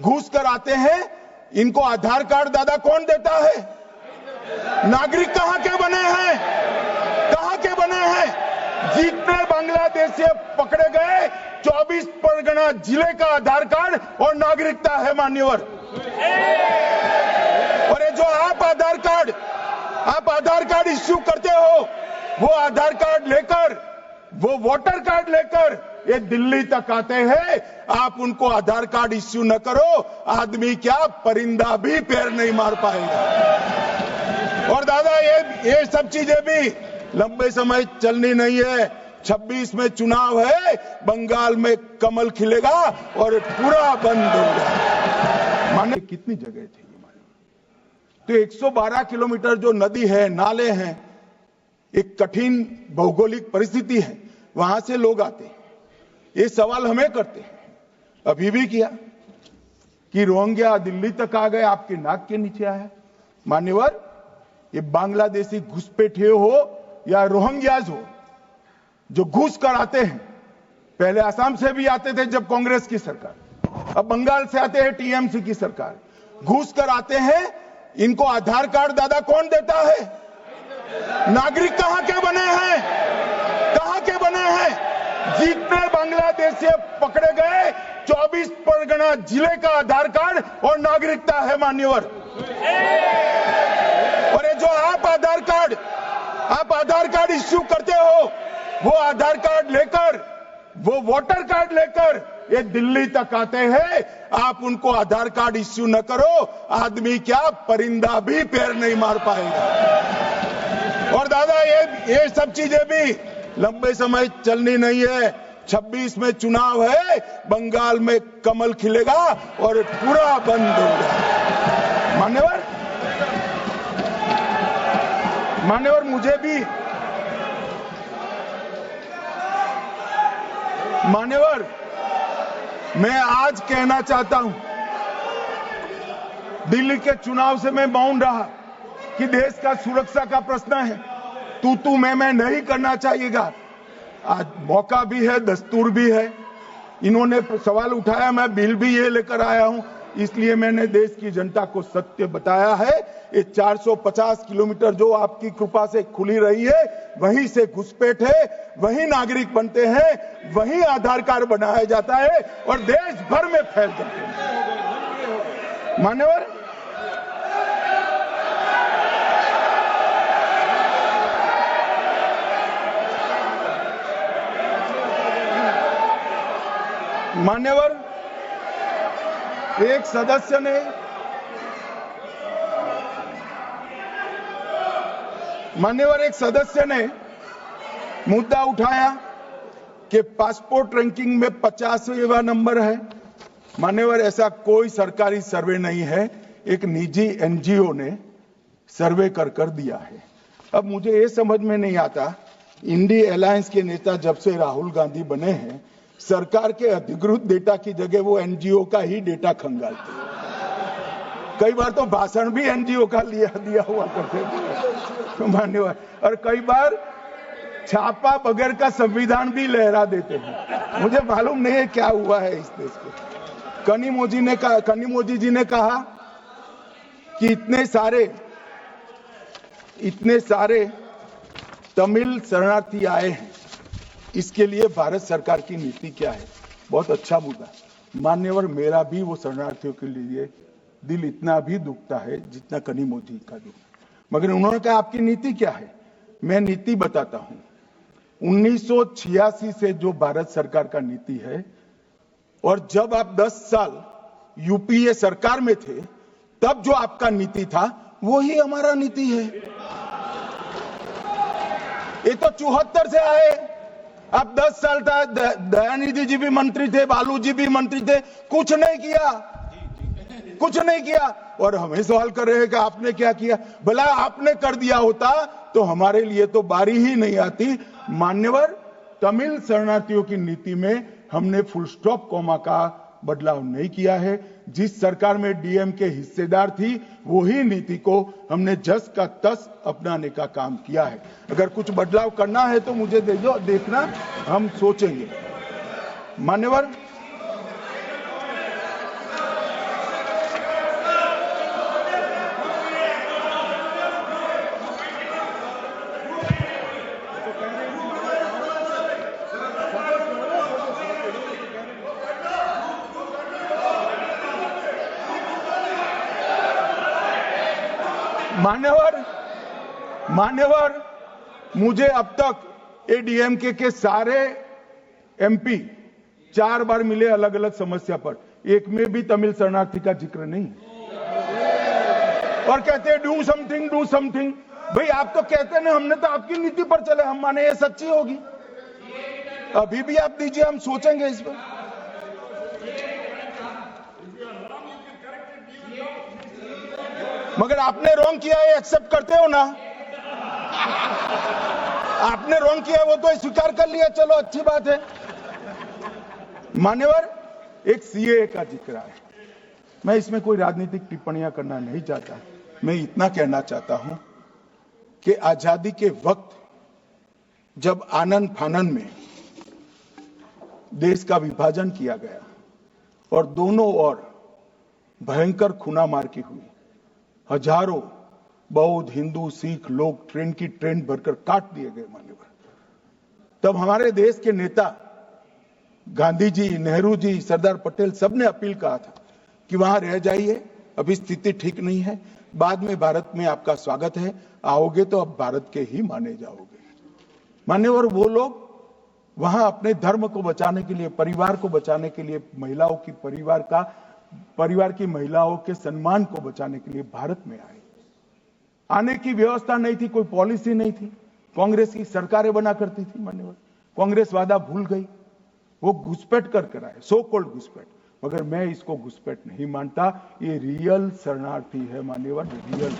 घुस कर आते हैं, इनको आधार कार्ड दादा कौन देता है? नागरिक कहां के बने हैं? कहां के बने हैं? जितने बांग्लादेश से पकड़े गए 24 परगना जिले का आधार कार्ड और नागरिकता है मान्यवर। और ये जो आप आधार कार्ड इश्यू करते हो, वो आधार कार्ड लेकर, वो वोटर कार्ड लेकर ये दिल्ली तक आते हैं, आप उनको आधार कार्ड इश्यू न करो, आदमी क्या परिंदा भी पैर नहीं मार पाएगा। और दादा ये सब चीजें भी लंबे समय चलनी नहीं है। 26 में चुनाव है, बंगाल में कमल खिलेगा और पूरा बंद होगा। माने कितनी जगह थी तो 112 किलोमीटर जो नदी है, नाले हैं, एक कठिन भौगोलिक परिस्थिति है, वहां से लोग आते हैं। ये सवाल हमें करते हैं, अभी भी किया कि रोहिंग्या दिल्ली तक आ गए, आपके नाक के नीचे आया। मान्यवर, ये बांग्लादेशी घुसपैठिए हो या रोहिंग्याज हो जो घुस कर आते हैं, पहले असम से भी आते थे जब कांग्रेस की सरकार, अब बंगाल से आते हैं टीएमसी की सरकार, घुस कर आते हैं, इनको आधार कार्ड दादा कौन देता है? नागरिक कहां के बने हैं? कहां के बने हैं? जितने बांग्लादेश से पकड़े गए 24 परगना जिले का आधार कार्ड और नागरिकता है मान्यवर। और ये जो आप आधार कार्ड इश्यू करते हो, वो आधार कार्ड लेकर, वो वोटर कार्ड लेकर ये दिल्ली तक आते हैं, आप उनको आधार कार्ड इश्यू न करो, आदमी क्या परिंदा भी पैर नहीं मार पाएगा। और दादा ये सब चीजें भी लंबे समय चलनी नहीं है। 26 में चुनाव है, बंगाल में कमल खिलेगा और पूरा बंद होगा। मान्यवर मुझे भी मैं आज कहना चाहता हूं, दिल्ली के चुनाव से मैं मौन रहा कि देश का सुरक्षा का प्रश्न है, तू मैं नहीं करना चाहिएगा। आज मौका भी है, दस्तूर भी है, इन्होंने सवाल उठाया, मैं बिल भी ये लेकर आया हूं, इसलिए मैंने देश की जनता को सत्य बताया है। ये 450 किलोमीटर जो आपकी कृपा से खुली रही है, वहीं से घुसपैठ है, वहीं नागरिक बनते हैं, वहीं आधार कार्ड बनाया जाता है और देश भर में फैल जाते हैं। मान्यवर, एक सदस्य ने मुद्दा उठाया कि पासपोर्ट रैंकिंग में 50वां नंबर है। मान्यवर, ऐसा कोई सरकारी सर्वे नहीं है, एक निजी एनजीओ ने सर्वे कर दिया है। अब मुझे ये समझ में नहीं आता, इंडी अलायंस के नेता जब से राहुल गांधी बने हैं, सरकार के अधिकृत डेटा की जगह वो एनजीओ का ही डेटा खंगालते हैं। कई बार तो भाषण भी एनजीओ का दिया हुआ करते थे मान्यवर, और कई बार छापा बगैर का संविधान भी लहरा देते हैं। मुझे मालूम नहीं है क्या हुआ है इस देश को। कनिमोजी जी ने कहा कि इतने सारे तमिल शरणार्थी आए हैं, इसके लिए भारत सरकार की नीति क्या है? बहुत अच्छा मुद्दा। मान्यवर, मेरा भी वो शरणार्थियों के लिए दिल इतना भी दुखता है जितना कनिमोजी का दुख। मगर उन्होंने कहा आपकी नीति क्या है? मैं नीति बताता हूं। 1986 से जो भारत सरकार का नीति है, और जब आप 10 साल यूपीए सरकार में थे, तब जो आपका नीति था वही हमारा नीति है। ये तो 74 से आए, अब 10 साल था, दयानिधि जी भी मंत्री थे, बालू जी भी मंत्री थे, कुछ नहीं किया। और हमें सवाल कर रहे हैं कि आपने क्या किया? भला आपने कर दिया होता तो हमारे लिए तो बारी ही नहीं आती। मान्यवर, तमिल शरणार्थियों की नीति में हमने फुल स्टॉप कॉमा का बदलाव नहीं किया है। जिस सरकार में डीएम के हिस्सेदार थी, वही नीति को हमने जस का तस अपनाने का काम किया है। अगर कुछ बदलाव करना है तो मुझे देखना, हम सोचेंगे। मान्यवर, मान्यवर, मुझे अब तक एडीएमके के सारे एमपी 4 बार मिले अलग अलग समस्या पर, एक में भी तमिल शरणार्थी का जिक्र नहीं। और कहते हैं डू समथिंग। भाई आप तो कहते हैं, हमने तो आपकी नीति पर चले, हम माने ये सच्ची होगी। अभी भी आप दीजिए, हम सोचेंगे इस पर। मगर आपने रॉन्ग किया है, एक्सेप्ट करते हो ना? आपने रॉन्ग किया वो तो स्वीकार कर लिया, चलो अच्छी बात है। मान्यवर, एक सीए का जिक्र है, मैं इसमें कोई राजनीतिक टिप्पणियां करना नहीं चाहता। मैं इतना कहना चाहता हूं कि आजादी के वक्त जब आनन फानन में देश का विभाजन किया गया और दोनों ओर भयंकर खूनामार की हुई, हजारों बौद्ध, हिंदू, सिख लोग ट्रेन की ट्रेन भरकर काट दिए गए मान्यवर, तब हमारे देश के नेता गांधी जी, नेहरू जी, सरदार पटेल सबने अपील कहा था कि वहां रह जाइए, अभी स्थिति ठीक नहीं है, बाद में भारत में आपका स्वागत है, आओगे तो अब भारत के ही माने जाओगे। मान्यवर, वो लोग वहां अपने धर्म को बचाने के लिए, परिवार को बचाने के लिए, महिलाओं की परिवार की महिलाओं के सम्मान को बचाने के लिए भारत में आए। आने की व्यवस्था नहीं थी, कोई पॉलिसी नहीं थी, कांग्रेस की सरकारें बना करती थी। मान्यवर, कांग्रेस वादा भूल गई, वो घुसपैठ कर आए, सो कॉल्ड घुसपैठ। मगर मैं इसको घुसपैठ नहीं मानता, ये रियल शरणार्थी है मान्यवर, रियल।